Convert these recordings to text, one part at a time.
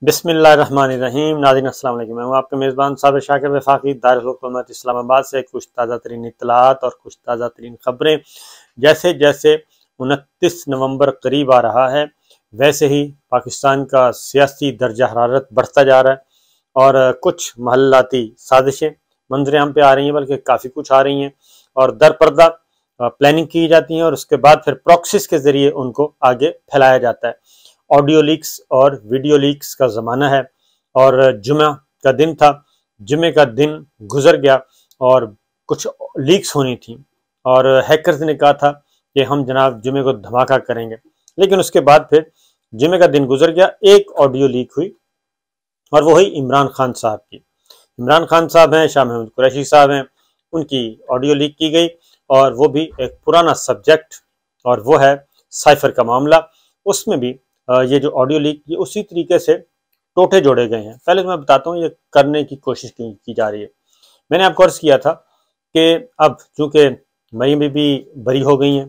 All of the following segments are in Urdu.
بسم اللہ الرحمن الرحیم۔ ناظرین السلام علیکم، میں ہوں آپ کے میزبان صابر شاکر وفاقی دارالحکومت اسلام آباد سے کچھ تازہ ترین اطلاعات اور کچھ تازہ ترین خبریں۔ جیسے جیسے 29 نومبر قریب آ رہا ہے ویسے ہی پاکستان کا سیاسی درجہ حرارت بڑھتا جا رہا ہے اور کچھ محلاتی سازشیں منظر عام پہ آ رہی ہیں، بلکہ کافی کچھ آ رہی ہیں اور در پردہ پلاننگ کی جاتی ہیں اور اس کے بعد پھر پروکسیز کے ذریعے ان کو آگے پھیلایا جاتا ہے۔ آڈیو لیکس اور ویڈیو لیکس کا زمانہ ہے اور جمعہ کا دن تھا، جمعہ کا دن گزر گیا اور کچھ لیکس ہونی تھیں اور ہیکرز نے کہا تھا کہ ہم جناب جمعہ کو دھماکہ کریں گے، لیکن اس کے بعد پھر جمعہ کا دن گزر گیا، ایک آڈیو لیک ہوئی اور وہ ہوئی عمران خان صاحب کی۔ عمران خان صاحب ہیں، شاہ محمود قریشی صاحب ہیں، ان کی آڈیو لیک کی گئی اور وہ بھی ایک پرانا سبجیکٹ اور وہ ہے سائفر کا معاملہ۔ اس میں بھی یہ جو آڈیو لیک یہ اسی طریقے سے ٹوٹے جوڑے گئے ہیں۔ پہلے میں بتاتا ہوں یہ کرنے کی کوشش کی جا رہی ہے۔ میں نے آپ کو عرض کیا تھا کہ اب چونکہ مریم بی بی بری ہو گئی ہیں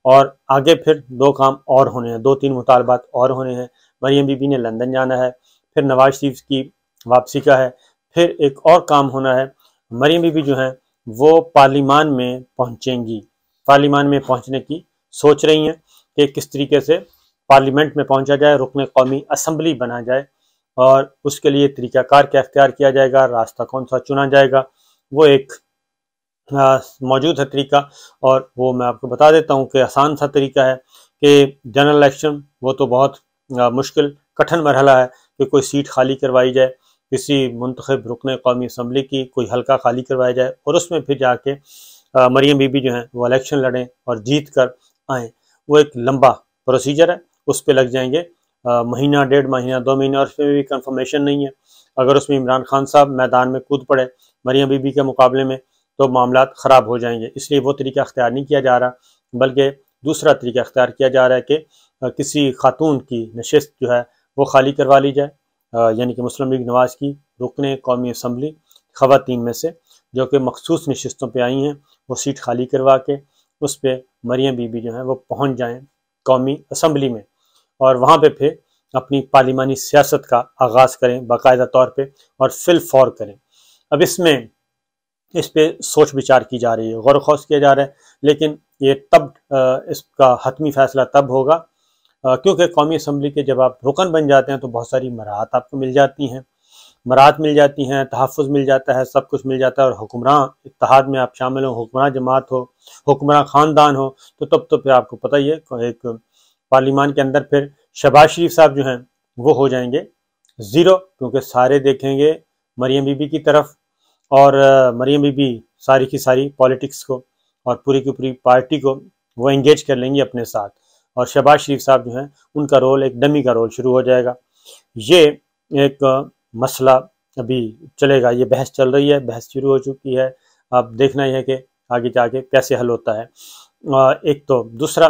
اور آگے پھر دو کام اور ہونے ہیں، 2-3 مطالبات اور ہونے ہیں۔ مریم بی بی نے لندن جانا ہے، پھر نواز شریف کی واپسی کا ہے، پھر ایک اور کام ہونا ہے۔ مریم بی بی جو ہیں وہ پارلیمان میں پہنچیں گی، پارلیمان میں پہنچنے کی سوچ رہی ہیں کہ کس طریقے سے پارلیمنٹ میں پہنچا جائے، رکن قومی اسمبلی بنا جائے اور اس کے لیے طریقہ کار کیا اختیار کیا جائے گا، راستہ کون سا چنا جائے گا، وہ ایک موجود ہے طریقہ اور وہ میں آپ کو بتا دیتا ہوں کہ آسان سا طریقہ ہے کہ جنرل الیکشن وہ تو بہت مشکل کٹھن مرحلہ ہے کہ کوئی سیٹ خالی کروائی جائے، کسی منتخب رکن قومی اسمبلی کی کوئی حلقہ خالی کروایا جائے اور اس میں پھر جا کے مریم بی بی جو ہیں وہ الیکشن لڑیں اور جیت کر آئیں۔ وہ ایک لمبا پروسیجر ہے، اس پہ لگ جائیں گے مہینہ، 1.5 مہینہ، 2 مہینہ اور اس میں بھی کنفرمیشن نہیں ہے۔ اگر اس میں عمران خان صاحب میدان میں کود پڑے مریم بی بی کے مقابلے میں تو معاملات خراب ہو جائیں گے، اس لیے وہ طریقہ اختیار نہیں کیا جا رہا، بلکہ دوسرا طریقہ اختیار کیا جا رہا ہے کہ کسی خاتون کی نشست جو ہے وہ خالی کروا لی جائے، یعنی کہ مسلم لیگ نواز کی رکن قومی اسمبلی خواتین میں سے جو کہ مخصوص نشستوں پہ آئی ہیں وہ سیٹ خالی کروا کے اس پہ مریم بی بی جو ہیں وہ پہنچ جائیں قومی اسمبلی میں اور وہاں پہ پھر اپنی پارلیمانی سیاست کا آغاز کریں باقاعدہ طور پہ اور فی الفور کریں۔ اب اس پہ سوچ بچار کی جا رہی ہے، غور و خوض کیا جا رہا ہے، لیکن یہ تب اس کا حتمی فیصلہ تب ہوگا کیونکہ قومی اسمبلی کے جب آپ رکن بن جاتے ہیں تو بہت ساری مراعات آپ کو مل جاتی ہیں، تحفظ مل جاتا ہے، سب کچھ مل جاتا ہے اور حکمراں اتحاد میں آپ شامل ہوں، حکمراں جماعت ہو، حکمراں خاندان ہو تو پھر آپ کو پتہ ہی ہے ایک پارلیمان کے اندر پھر شہباز شریف صاحب جو ہیں وہ ہو جائیں گے زیرو، کیونکہ سارے دیکھیں گے مریم بی بی کی طرف اور مریم بی بی ساری کی ساری پالیٹکس کو اور پوری کی پوری پارٹی کو وہ انگیج کر لیں گے اپنے ساتھ اور شہباز شریف صاحب جو ہیں ان کا رول ایک ڈمی کا رول شروع ہو جائے گا۔ یہ ایک مسئلہ ابھی چلے گا، یہ بحث چل رہی ہے، بحث شروع ہو چکی ہے، اب دیکھنا یہ ہے کہ آگے جا کے کیسے حل ہوتا ہے۔ ایک تو دوسرا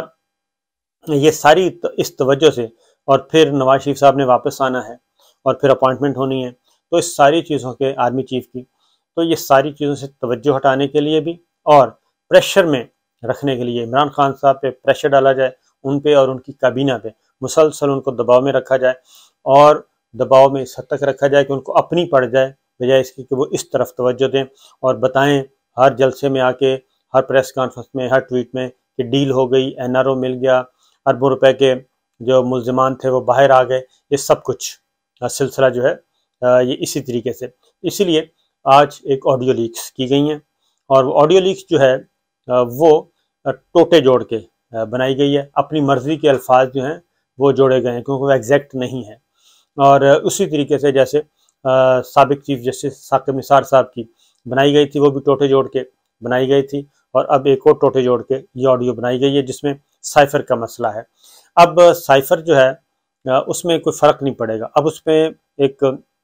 یہ ساری اس توجہ سے اور پھر نواز شریف صاحب نے واپس آنا ہے اور پھر اپوائنٹمنٹ ہونی ہے تو اس ساری چیزوں کے آرمی چیف کی، تو یہ ساری چیزوں سے توجہ ہٹانے کے لیے بھی اور پریشر میں رکھنے کے لیے عمران خان صاحب پہ پریشر ڈالا جائے، ان پہ اور ان کی کابینہ پہ مسلسل ان کو دباؤ میں رکھا جائے اور دباؤ میں اس حد تک رکھا جائے کہ ان کو اپنی پڑ جائے بجائے اس کی کہ وہ اس طرف توجہ دیں اور بتائیں ہر جلسے میں آ کے، ہر پریس کانفرنس میں، ہر ٹویٹ میں کہ ڈیل ہو گئی، NRO مل گیا، اربوں روپے کے جو ملزمان تھے وہ باہر آ گئے، یہ سب کچھ سلسلہ جو ہے یہ اسی طریقے سے۔ اسی لیے آج ایک آڈیو لیکس کی گئی ہیں اور وہ آڈیو لیکس جو ہے وہ ٹوٹے جوڑ کے بنائی گئی ہے، اپنی مرضی کے الفاظ جو ہیں وہ جوڑے گئے ہیں کیونکہ وہ ایگزیکٹ نہیں ہے اور اسی طریقے سے جیسے سابق چیف جسٹس ثاقب نثار صاحب کی بنائی گئی تھی، وہ بھی ٹوٹے جوڑ کے بنائی گئی تھی اور اب ایک اور ٹوٹے جوڑ کے یہ آڈیو بنائی گئی ہے جس میں سائفر کا مسئلہ ہے۔ اب سائفر جو ہے اس میں کوئی فرق نہیں پڑے گا، اب اس پہ ایک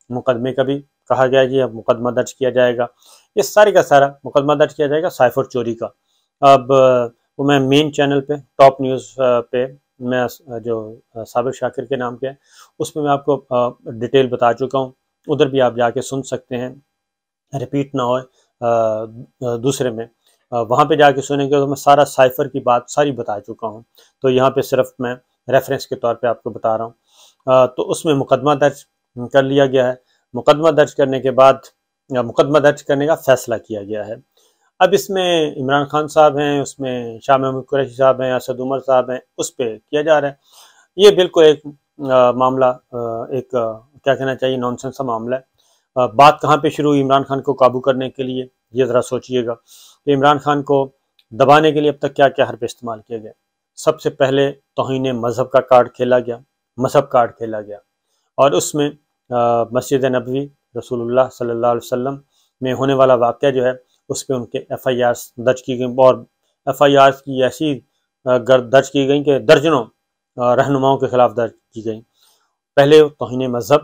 مقدمے کا بھی کہا گیا جی اب مقدمہ درج کیا جائے گا، یہ سارے کا سارا مقدمہ درج کیا جائے گا سائفر چوری کا۔ اب وہ میں مین چینل پہ ٹاپ نیوز پہ میں جو صابر شاکر کے نام کے ہے اس میں آپ کو ڈیٹیل بتا چکا ہوں، ادھر بھی آپ جا کے سن سکتے ہیں، ریپیٹ نہ ہوئے دوسرے میں وہاں پہ جا کے سنیں گے تو میں سارا سائفر کی بات ساری بتا چکا ہوں، تو یہاں پہ صرف میں ریفرنس کے طور پہ آپ کو بتا رہا ہوں۔ تو اس میں مقدمہ درج کر لیا گیا ہے، مقدمہ درج کرنے کے بعد مقدمہ درج کرنے کا فیصلہ کیا گیا ہے۔ اب اس میں عمران خان صاحب ہیں، اس میں شاہ محمود قریشی صاحب ہیں، اسد عمر صاحب ہیں، اس پہ کیا جا رہا ہے۔ یہ بالکل ایک معاملہ ایک کیا کہنا چاہیے نانسنس کا معاملہ ہے۔ بات کہاں پہ شروع ہوئی عمران خان کو قابو کرنے کے لیے؟ یہ ذرا سوچئے گا کہ عمران خان کو دبانے کے لیے اب تک کیا کیا حربے استعمال کیے گئے۔ سب سے پہلے توہین مذہب کا کارڈ کھیلا گیا، مذہب کارڈ کھیلا گیا، اور اس میں مسجد نبوی رسول اللہ صلی اللہ علیہ وسلم میں ہونے والا واقعہ جو ہے اس پہ ان کے ایف آئی آر درج کی گئی، اور ایف آئی آر کی ایسی درج کی گئی کہ درجنوں رہنماؤں کے خلاف درج کی گئی۔ پہلے توہین مذہب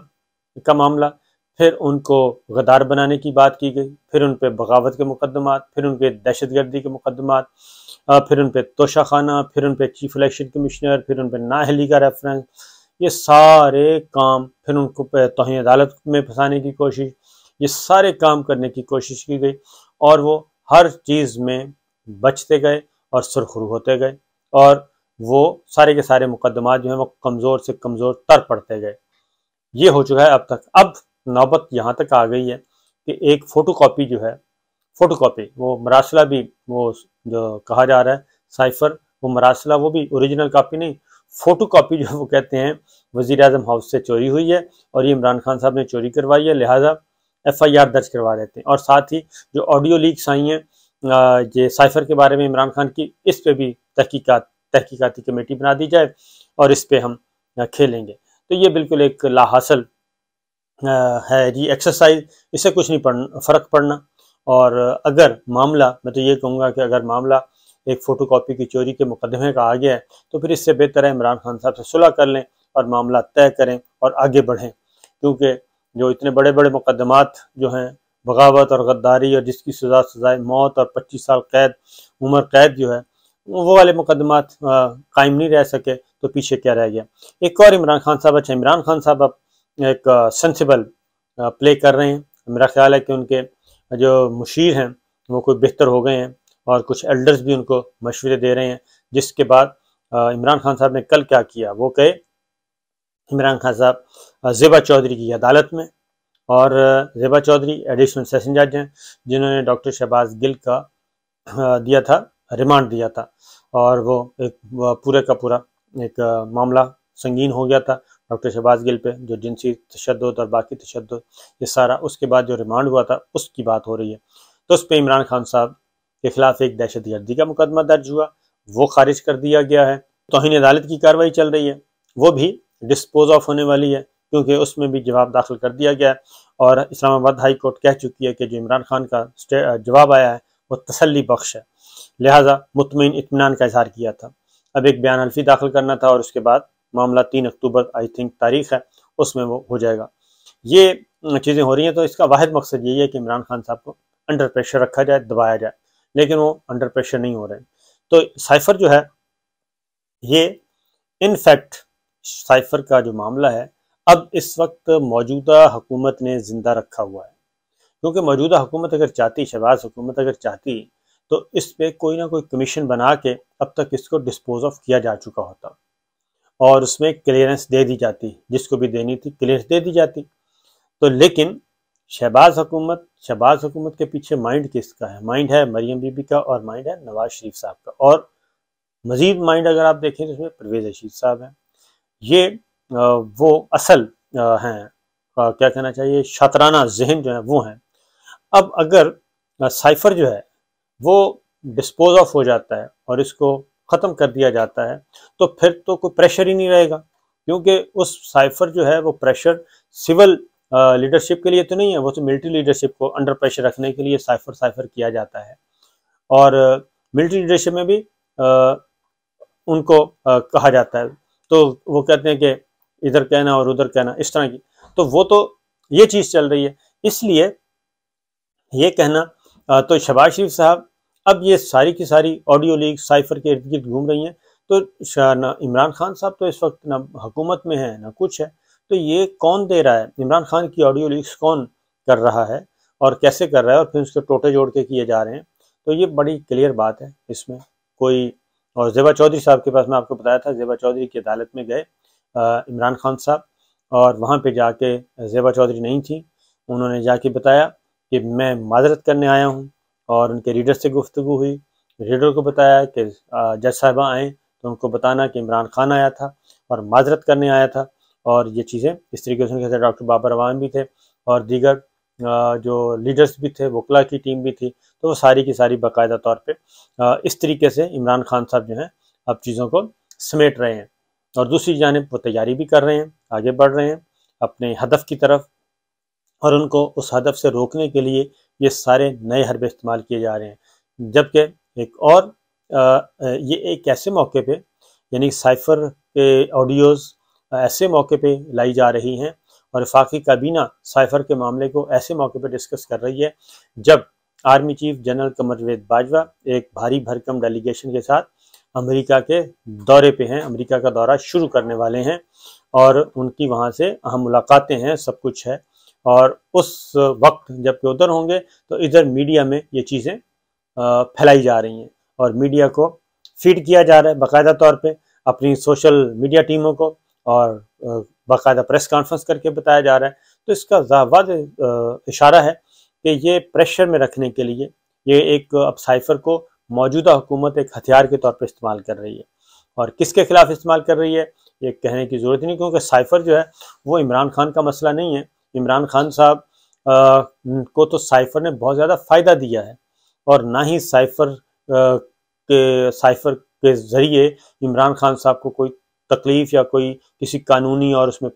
کا معاملہ، پھر ان کو غدار بنانے کی بات کی گئی، پھر ان پہ بغاوت کے مقدمات، پھر ان پہ دہشت گردی کے مقدمات، پھر ان پہ توشہ خانہ، پھر ان پہ چیف الیکشن کمشنر، پھر ان پہ نااہلی کا ریفرنس، یہ سارے کام، پھر ان کو توہین عدالت میں پھنسانے کی کوشش، یہ سارے کام کرنے کی کوشش کی گئی، اور وہ ہر چیز میں بچتے گئے اور سرخرو ہوتے گئے، اور وہ سارے کے سارے مقدمات جو ہیں وہ کمزور سے کمزور تر پڑتے گئے۔ یہ ہو چکا ہے اب تک۔ اب نوبت یہاں تک آ گئی ہے کہ ایک فوٹو کاپی جو ہے، فوٹو کاپی وہ مراسلہ بھی، وہ جو کہا جا رہا ہے سائفر، وہ مراسلہ وہ بھی اوریجنل کاپی نہیں، فوٹو کاپی جو وہ کہتے ہیں وزیر اعظم ہاؤس سے چوری ہوئی ہے، اور یہ عمران خان صاحب نے چوری کروائی ہے، لہٰذا ایف آئی آر درج کروا دیتے ہیں۔ اور ساتھ ہی جو آڈیو لیکس آئی ہیں یہ سائفر کے بارے میں عمران خان کی، اس پہ بھی تحقیقاتی کمیٹی بنا دی جائے اور اس پہ ہم کھیلیں گے۔ تو یہ بالکل ایک لا حاصل ہے جی ایکسرسائز، اس سے کچھ نہیں فرق پڑنا۔ اور اگر معاملہ، میں تو یہ کہوں گا کہ اگر معاملہ ایک فوٹو کاپی کی چوری کے مقدمے کا آ گیا ہے تو پھر اس سے بہتر ہے عمران خان صاحب سے صلح کر لیں اور معاملہ طے کریں اور آگے بڑھیں، کیونکہ جو اتنے بڑے بڑے مقدمات جو ہیں بغاوت اور غداری، اور جس کی سزائے موت اور 25 سال قید، عمر قید جو ہے، وہ والے مقدمات قائم نہیں رہ سکے تو پیچھے کیا رہ گیا۔ ایک اور عمران خان صاحب، اچھا عمران خان صاحب اب ایک سینسیبل پلے کر رہے ہیں، میرا خیال ہے کہ ان کے جو مشیر ہیں وہ کوئی بہتر ہو گئے ہیں، اور کچھ ایلڈرز بھی ان کو مشورے دے رہے ہیں، جس کے بعد عمران خان صاحب نے کل کیا کیا، وہ کہ عمران خان صاحب زیبا چودھری کی عدالت میں، اور زیبا چودھری ایڈیشنل سیشن جج ہیں جنہوں نے ڈاکٹر شہباز گل کا دیا تھا، ریمانڈ دیا تھا، اور وہ ایک پورے کا پورا ایک معاملہ سنگین ہو گیا تھا ڈاکٹر شہباز گل پہ، جو جنسی تشدد اور باقی تشدد یہ سارا، اس کے بعد جو ریمانڈ ہوا تھا اس کی بات ہو رہی ہے۔ تو اس پہ عمران خان صاحب کے خلاف ایک دہشت گردی کا مقدمہ درج ہوا، وہ خارج کر دیا گیا ہے۔ توہین عدالت کی کارروائی چل رہی ہے، وہ بھی ڈسپوز آف ہونے والی ہے، کیونکہ اس میں بھی جواب داخل کر دیا گیا ہے، اور اسلام آباد ہائی کورٹ کہہ چکی ہے کہ جو عمران خان کا جواب آیا ہے وہ تسلی بخش ہے، لہٰذا مطمئن اطمینان کا اظہار کیا تھا۔ اب ایک بیان حلفی داخل کرنا تھا، اور اس کے بعد معاملہ 3 اکتوبر آئی تھنک تاریخ ہے، اس میں وہ ہو جائے گا۔ یہ چیزیں ہو رہی ہیں، تو اس کا واحد مقصد یہی ہے کہ عمران خان صاحب کو انڈر پریشر رکھا جائے، دبایا جائے، لیکن وہ انڈر پریشر نہیں ہو رہے۔ تو سائفر جو ہے یہ ان فیکٹ سائفر کا جو معاملہ ہے اب اس وقت موجودہ حکومت نے زندہ رکھا ہوا ہے، کیونکہ موجودہ حکومت اگر چاہتی، شہباز حکومت اگر چاہتی تو اس پہ کوئی نہ کوئی کمیشن بنا کے اب تک اس کو ڈسپوز آف کیا جا چکا ہوتا، اور اس میں کلیئرنس دے دی جاتی، جس کو بھی دینی تھی کلیئرنس دے دی جاتی۔ تو لیکن شہباز حکومت کے پیچھے مائنڈ کس کا ہے؟ مائنڈ ہے مریم بی بی کا، اور مائنڈ ہے نواز شریف صاحب کا، اور مزید مائنڈ اگر آپ دیکھیں تو اس میں پرویز رشید صاحب ہیں۔ یہ وہ اصل ہیں، کیا کہنا چاہیے، شاطرانہ ذہن جو ہیں وہ ہیں۔ اب اگر سائفر جو ہے وہ ڈسپوز آف ہو جاتا ہے اور اس کو ختم کر دیا جاتا ہے تو پھر تو کوئی پریشر ہی نہیں رہے گا، کیونکہ اس سائفر جو ہے وہ پریشر سول لیڈرشپ کے لیے تو نہیں ہے، وہ تو ملٹری لیڈرشپ کو انڈر پریشر رکھنے کے لیے سائفر کیا جاتا ہے، اور ملٹری لیڈرشپ میں بھی ان کو کہا جاتا ہے، تو وہ کہتے ہیں کہ ادھر کہنا اور ادھر کہنا، اس طرح کی، تو وہ تو یہ چیز چل رہی ہے۔ اس لیے یہ کہنا تو شہباز شریف صاحب اب یہ ساری کی ساری آڈیو لیک سائفر کے ارد گرد گھوم رہی ہیں، تو عمران خان صاحب تو اس وقت نہ حکومت میں ہے نہ کچھ ہے، تو یہ کون دے رہا ہے؟ عمران خان کی آڈیو لیکس کون کر رہا ہے اور کیسے کر رہا ہے، اور پھر اس کے ٹوٹے جوڑ کے کیے جا رہے ہیں؟ تو یہ بڑی کلیئر بات ہے اس میں کوئی۔ اور زیبا چودھری صاحب کے پاس میں آپ کو بتایا تھا، زیبا چودھری کی عدالت میں گئے عمران خان صاحب، اور وہاں پہ جا کے زیبا چودھری نہیں تھی، انہوں نے جا کے بتایا کہ میں معذرت کرنے آیا ہوں، اور ان کے ریڈر سے گفتگو ہوئی، ریڈر کو بتایا کہ جج صاحبہ آئیں تو ان کو بتانا کہ عمران خان آیا تھا اور معذرت کرنے آیا تھا، اور یہ چیزیں اس طریقے سے کہتے ہیں۔ ڈاکٹر بابر اعوان بھی تھے اور دیگر جو لیڈرز بھی تھے، وکلا کی ٹیم بھی تھی، تو وہ ساری کی ساری باقاعدہ طور پہ اس طریقے سے عمران خان صاحب جو ہیں اب چیزوں کو سمیٹ رہے ہیں، اور دوسری جانب وہ تیاری بھی کر رہے ہیں، آگے بڑھ رہے ہیں اپنے ہدف کی طرف، اور ان کو اس ہدف سے روکنے کے لیے یہ سارے نئے حربے استعمال کیے جا رہے ہیں۔ جبکہ ایک اور یہ ایک ایسے موقع پہ، یعنی سائفر کے آڈیوز ایسے موقع پہ لائی جا رہی ہیں، اور وفاقی کابینہ سائفر کے معاملے کو ایسے موقع پہ ڈسکس کر رہی ہے جب army chief general Qamar Javed Bajwa ایک بھاری بھرکم ڈیلیگیشن کے ساتھ امریکہ کے دورے پہ ہیں، امریکہ کا دورہ شروع کرنے والے ہیں، اور ان کی وہاں سے اہم ملاقاتیں ہیں، سب کچھ ہے، اور اس وقت جب کہ ادھر ہوں گے تو ادھر میڈیا میں یہ چیزیں پھیلائی جا رہی ہیں، اور میڈیا کو فیڈ کیا جا رہا ہے باقاعدہ طور پہ اپنی سوشل میڈیا ٹیموں کو، اور باقاعدہ پریس کانفرنس کر کے بتایا جا رہا ہے۔ تو اس کا واضح اشارہ ہے کہ یہ پریشر میں رکھنے کے لیے یہ ایک اب سائفر کو موجودہ حکومت ایک ہتھیار کے طور پہ استعمال کر رہی ہے، اور کس کے خلاف استعمال کر رہی ہے یہ کہنے کی ضرورت نہیں، کیونکہ سائفر جو ہے وہ عمران خان کا مسئلہ نہیں ہے۔ عمران خان صاحب کو تو سائفر نے بہت زیادہ فائدہ دیا ہے، اور نہ ہی سائفر کے ذریعے عمران خان صاحب کو کوئی تکلیف یا کوئی کسی قانونی اور اس میں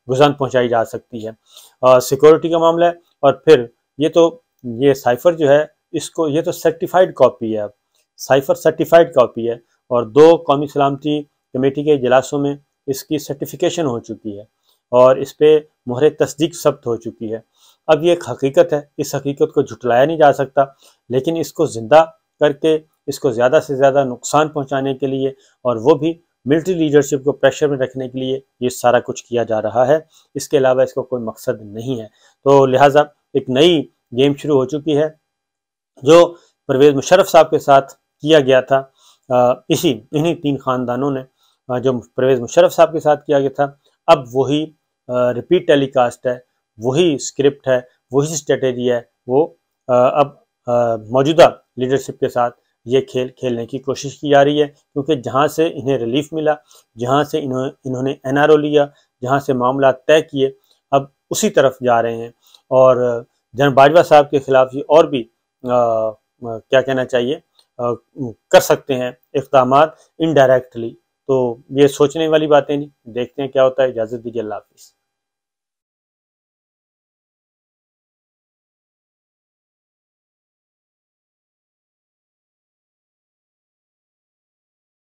گزن پہنچائی جا سکتی ہے۔ سیکورٹی کا معاملہ ہے، اور پھر یہ سائفر جو ہے اس کو یہ تو سرٹیفائیڈ کاپی ہے، اب سائفر سرٹیفائیڈ کاپی ہے، اور 2 قومی سلامتی کمیٹی کے اجلاسوں میں اس کی سرٹیفیکیشن ہو چکی ہے، اور اس پہ مہر تصدیق ثبت ہو چکی ہے۔ اب یہ ایک حقیقت ہے، اس حقیقت کو جھٹلایا نہیں جا سکتا، لیکن اس کو زندہ کر کے اس کو زیادہ سے زیادہ نقصان پہنچانے کے لیے، اور وہ بھی ملٹری لیڈرشپ کو پریشر میں رکھنے کے لیے یہ سارا کچھ کیا جا رہا ہے، اس کے علاوہ اس کو کوئی مقصد نہیں ہے۔ تو لہٰذا ایک نئی گیم شروع ہو چکی ہے، جو پرویز مشرف صاحب کے ساتھ کیا گیا تھا، انہی 3 خاندانوں نے جو پرویز مشرف صاحب کے ساتھ کیا گیا تھا، اب وہی ریپیٹ ٹیلی کاسٹ ہے، وہی اسکرپٹ ہے، وہی اسٹریٹجی ہے، وہ اب موجودہ لیڈرشپ کے ساتھ یہ کھیل کھیلنے کی کوشش کی جا رہی ہے، کیونکہ جہاں سے انہیں ریلیف ملا، جہاں سے انہوں نے NRO لیا، جہاں سے معاملات طے کیے، اب اسی طرف جا رہے ہیں، اور جنرل باجوہ صاحب کے خلاف یہ اور بھی کیا کہنا چاہیے کر سکتے ہیں اقدامات انڈائریکٹلی، تو یہ سوچنے والی باتیں نہیں، دیکھتے ہیں کیا ہوتا ہے۔ اجازت دیجیے، اللہ حافظ۔